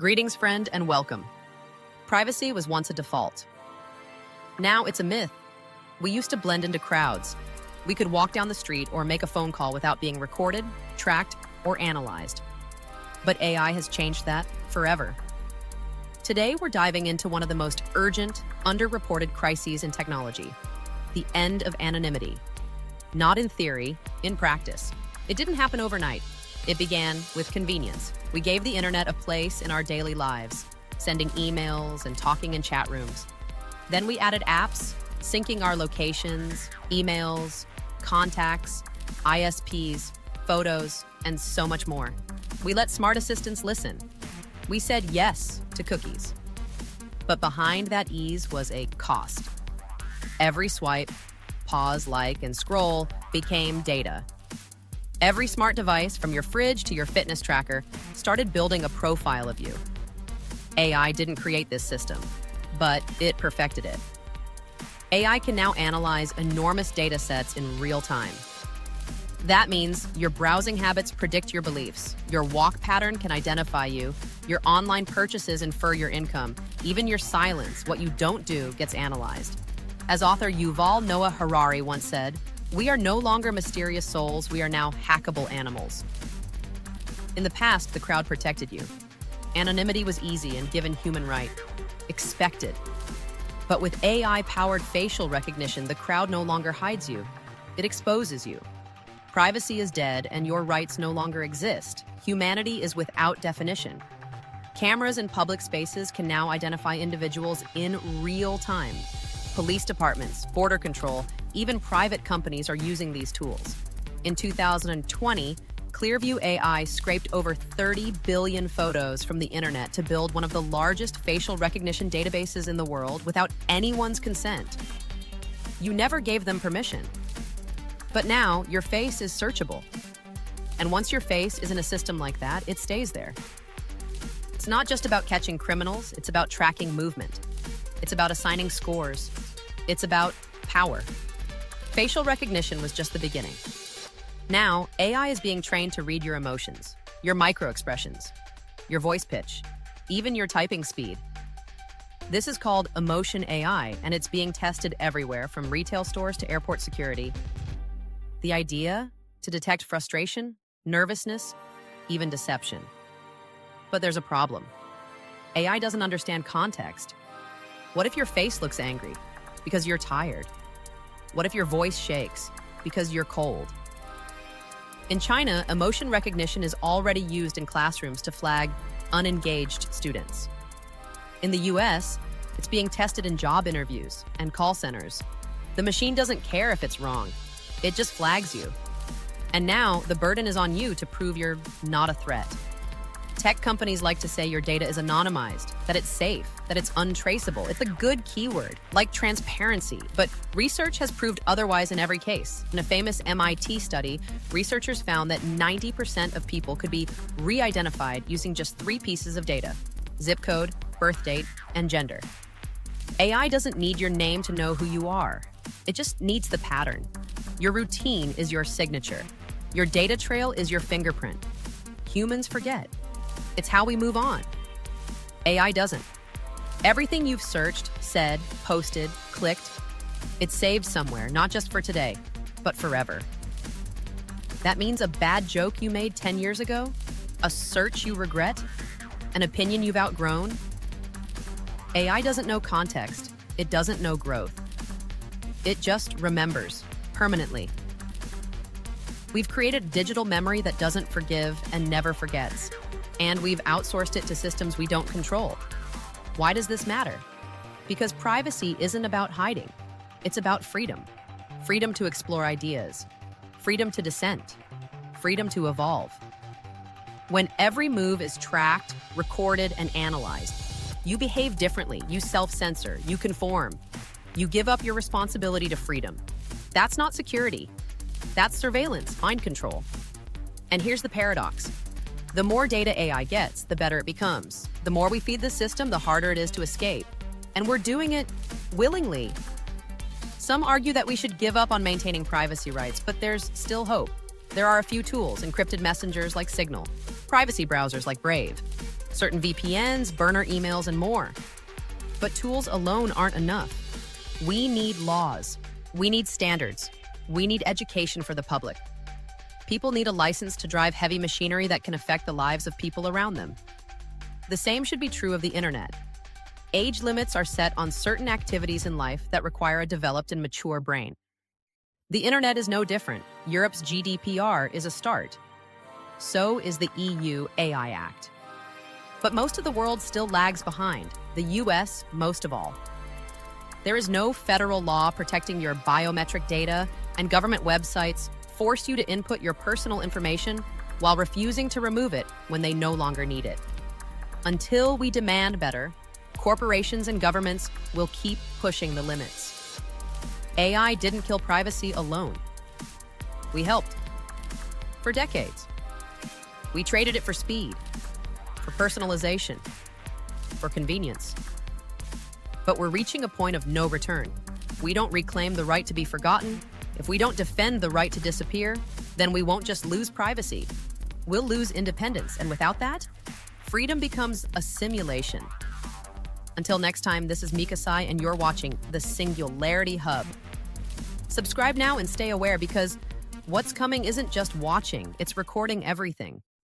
Greetings, friend, and welcome. Privacy was once a default. Now it's a myth. We used to blend into crowds. We could walk down the street or make a phone call without being recorded, tracked, or analyzed. But AI has changed that forever. Today, we're diving into one of the most urgent, underreported crises in technology, the end of anonymity. Not in theory, in practice. It didn't happen overnight. It began with convenience. We gave the internet a place in our daily lives, sending emails and talking in chat rooms. Then we added apps, syncing our locations, emails, contacts, ISPs, photos, and so much more. We let smart assistants listen. We said yes to cookies. But behind that ease was a cost. Every swipe, pause, like, and scroll became data. Every smart device, from your fridge to your fitness tracker, started building a profile of you. AI didn't create this system, but it perfected it. AI can now analyze enormous data sets in real time. That means your browsing habits predict your beliefs, your walk pattern can identify you, your online purchases infer your income, even your silence, what you don't do, gets analyzed. As author Yuval Noah Harari once said, "We are no longer mysterious souls, we are now hackable animals." In the past, the crowd protected you. Anonymity was easy and given human right, expected. But with AI-powered facial recognition, the crowd no longer hides you. It exposes you. Privacy is dead and your rights no longer exist. Humanity is without definition. Cameras in public spaces can now identify individuals in real time. Police departments, border control, even private companies are using these tools. In 2020, Clearview AI scraped over 30 billion photos from the internet to build one of the largest facial recognition databases in the world without anyone's consent. You never gave them permission. But now, your face is searchable. And once your face is in a system like that, it stays there. It's not just about catching criminals, it's about tracking movement. It's about assigning scores. It's about power. Facial recognition was just the beginning. Now, AI is being trained to read your emotions, your microexpressions, your voice pitch, even your typing speed. This is called Emotion AI, and it's being tested everywhere, from retail stores to airport security. The idea? To detect frustration, nervousness, even deception. But there's a problem. AI doesn't understand context. What if your face looks angry because you're tired? What if your voice shakes because you're cold? In China, emotion recognition is already used in classrooms to flag unengaged students. In the US, it's being tested in job interviews and call centers. The machine doesn't care if it's wrong. It just flags you. And now, the burden is on you to prove you're not a threat. Tech companies like to say your data is anonymized, that it's safe, that it's untraceable. It's a good keyword, like transparency, but research has proved otherwise in every case. In a famous MIT study, researchers found that 90% of people could be re-identified using just 3 pieces of data: zip code, birth date, and gender. AI doesn't need your name to know who you are. It just needs the pattern. Your routine is your signature. Your data trail is your fingerprint. Humans forget. It's how we move on. AI doesn't. Everything you've searched, said, posted, clicked, it's saved somewhere, not just for today, but forever. That means a bad joke you made 10 years ago, a search you regret, an opinion you've outgrown. AI doesn't know context. It doesn't know growth. It just remembers, permanently. We've created digital memory that doesn't forgive and never forgets. And we've outsourced it to systems we don't control. Why does this matter? Because privacy isn't about hiding. It's about freedom. Freedom to explore ideas. Freedom to dissent. Freedom to evolve. When every move is tracked, recorded, and analyzed, you behave differently, you self-censor, you conform. You give up your responsibility to freedom. That's not security. That's surveillance, mind control. And here's the paradox. The more data AI gets, the better it becomes. The more we feed the system, the harder it is to escape. And we're doing it willingly. Some argue that we should give up on maintaining privacy rights, but there's still hope. There are a few tools, encrypted messengers like Signal, privacy browsers like Brave, certain VPNs, burner emails, and more. But tools alone aren't enough. We need laws. We need standards. We need education for the public. People need a license to drive heavy machinery that can affect the lives of people around them. The same should be true of the internet. Age limits are set on certain activities in life that require a developed and mature brain. The internet is no different. Europe's GDPR is a start. So is the EU AI Act. But most of the world still lags behind, the US most of all. There is no federal law protecting your biometric data, and government websites force you to input your personal information while refusing to remove it when they no longer need it. Until we demand better, corporations and governments will keep pushing the limits. AI didn't kill privacy alone. We helped. For decades. We traded it for speed, for personalization, for convenience. But we're reaching a point of no return. We don't reclaim the right to be forgotten. If we don't defend the right to disappear, then we won't just lose privacy. We'll lose independence, and without that, freedom becomes a simulation. Until next time, this is Mika Sai, and you're watching The Singularity Hub. Subscribe now and stay aware, because what's coming isn't just watching, it's recording everything.